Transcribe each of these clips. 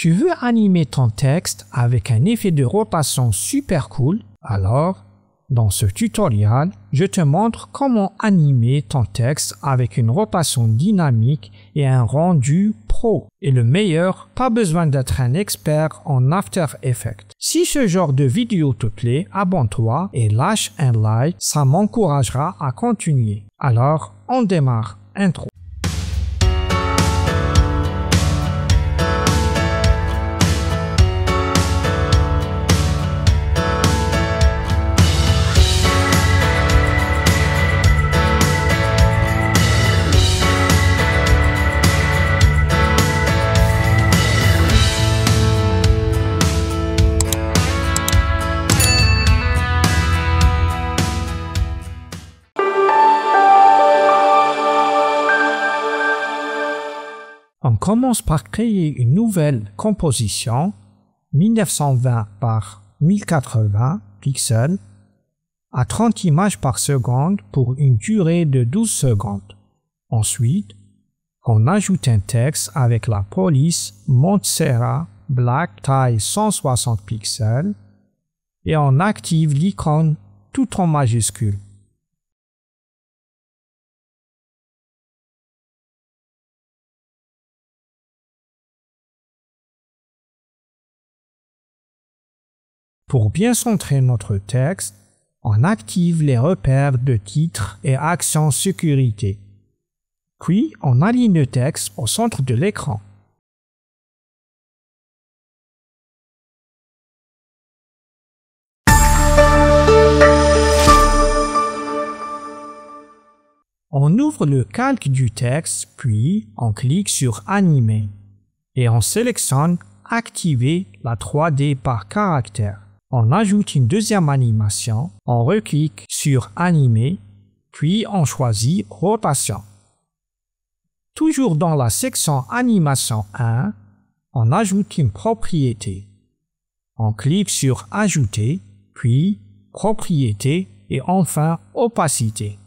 Tu veux animer ton texte avec un effet de rotation super cool? Alors, dans ce tutoriel, je te montre comment animer ton texte avec une rotation dynamique et un rendu pro. Et le meilleur, pas besoin d'être un expert en After Effects. Si ce genre de vidéo te plaît, abonne-toi et lâche un like, ça m'encouragera à continuer. Alors, on démarre. Intro. On commence par créer une nouvelle composition 1920 par 1080 pixels à 30 images par seconde pour une durée de 12 secondes. Ensuite, on ajoute un texte avec la police Montserrat Black taille 160 pixels et on active l'icône tout en majuscule. Pour bien centrer notre texte, on active les repères de titre et actions sécurité. Puis, on aligne le texte au centre de l'écran. On ouvre le calque du texte, puis on clique sur Animer et on sélectionne Activer la 3D par caractère. On ajoute une deuxième animation, on reclique sur Animer, puis on choisit Rotation. Toujours dans la section Animation 1, on ajoute une propriété. On clique sur Ajouter, puis Propriété et enfin Opacité.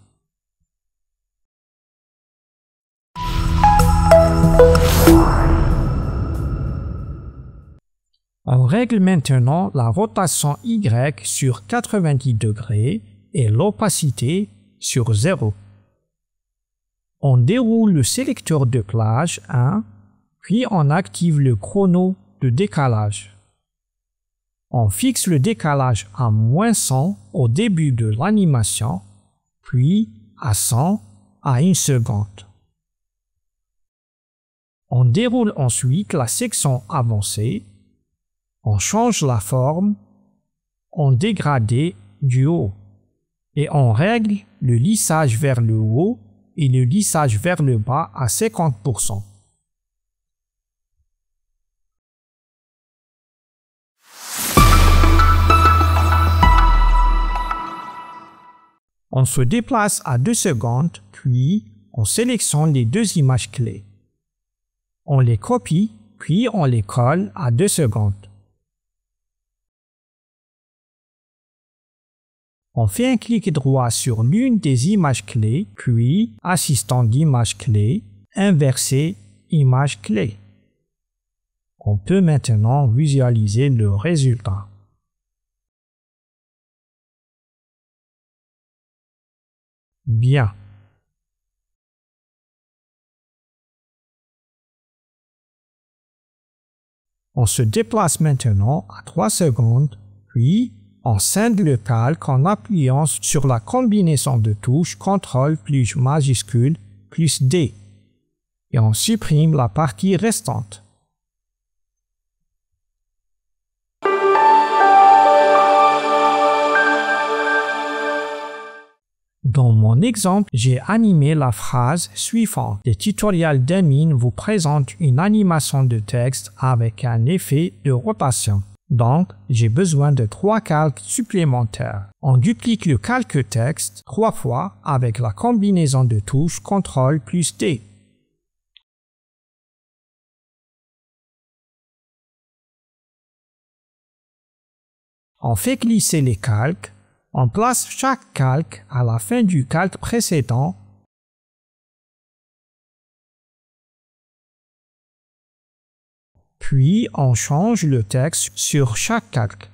On règle maintenant la rotation Y sur 90 degrés et l'opacité sur 0. On déroule le sélecteur de plage 1, puis on active le chrono de décalage. On fixe le décalage à -100 au début de l'animation, puis à 100 à 1 seconde. On déroule ensuite la section avancée. On change la forme, on dégrade du haut et on règle le lissage vers le haut et le lissage vers le bas à 50%. On se déplace à 2 secondes, puis on sélectionne les deux images clés. On les copie, puis on les colle à 2 secondes. On fait un clic droit sur l'une des images clés, puis assistant d'image clé, inverser image clé. On peut maintenant visualiser le résultat. Bien. On se déplace maintenant à 3 secondes, puis on scinde le calque en appuyant sur la combinaison de touches CTRL plus majuscule plus D et on supprime la partie restante. Dans mon exemple, j'ai animé la phrase suivante. Le tutoriel d'Emin vous présente une animation de texte avec un effet de rotation. Donc, j'ai besoin de 3 calques supplémentaires. On duplique le calque texte 3 fois avec la combinaison de touches CTRL plus D. On fait glisser les calques. On place chaque calque à la fin du calque précédent. puis on change le texte sur chaque calque.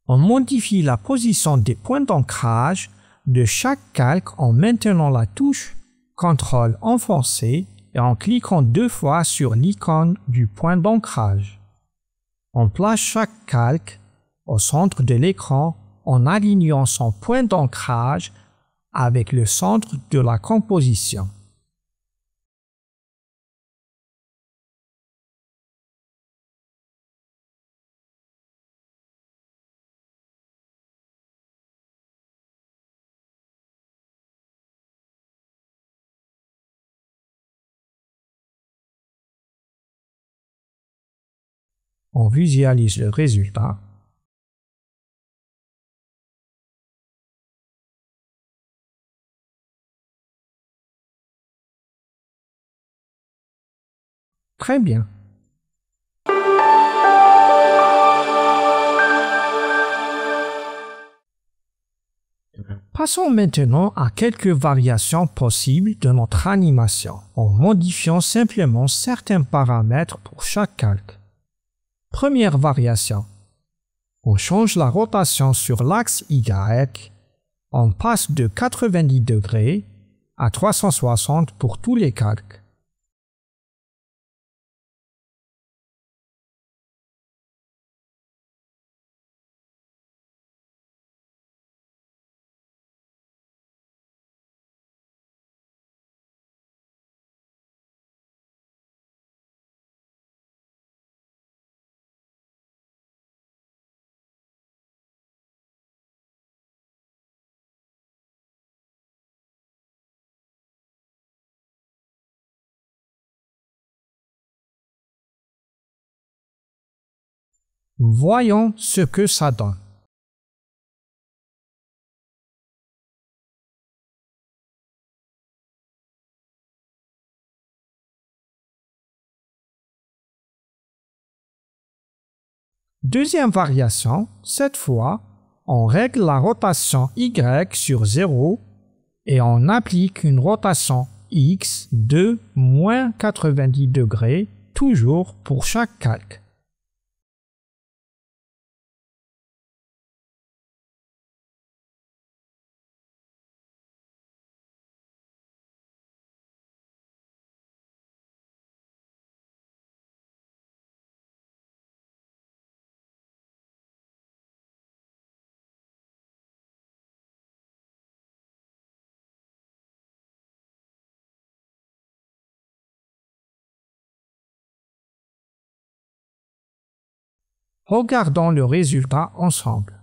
On modifie la position des points d'ancrage de chaque calque en maintenant la touche CTRL enfoncé et en cliquant 2 fois sur l'icône du point d'ancrage. On place chaque calque au centre de l'écran en alignant son point d'ancrage avec le centre de la composition. On visualise le résultat. Très bien. Passons maintenant à quelques variations possibles de notre animation, en modifiant simplement certains paramètres pour chaque calque. Première variation. On change la rotation sur l'axe Y. On passe de 90 degrés à 360 pour tous les calques. Voyons ce que ça donne. Deuxième variation, cette fois, on règle la rotation Y sur 0 et on applique une rotation X de moins 90 degrés, toujours pour chaque calque. Regardons le résultat ensemble.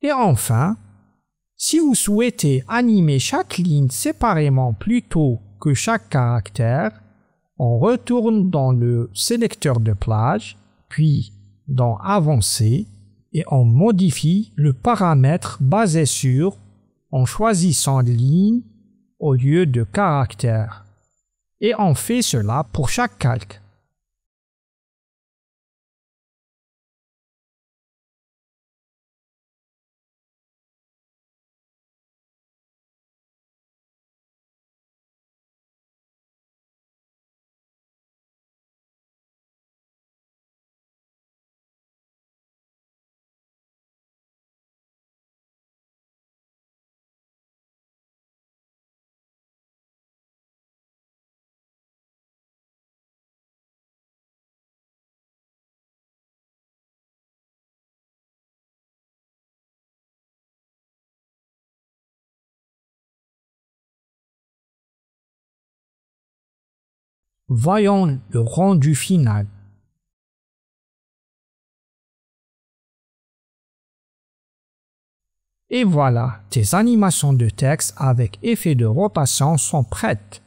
Et enfin, si vous souhaitez animer chaque ligne séparément plutôt que chaque caractère, on retourne dans le sélecteur de plage, puis dans Avancer, et on modifie le paramètre basé sur en choisissant ligne au lieu de caractère. Et on fait cela pour chaque calque. Voyons le rendu final. Et voilà, tes animations de texte avec effet de rotation sont prêtes.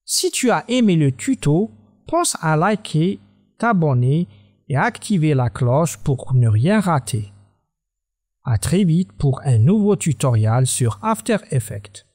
Si tu as aimé le tuto, pense à liker, t'abonner et activer la cloche pour ne rien rater. À très vite pour un nouveau tutoriel sur After Effects.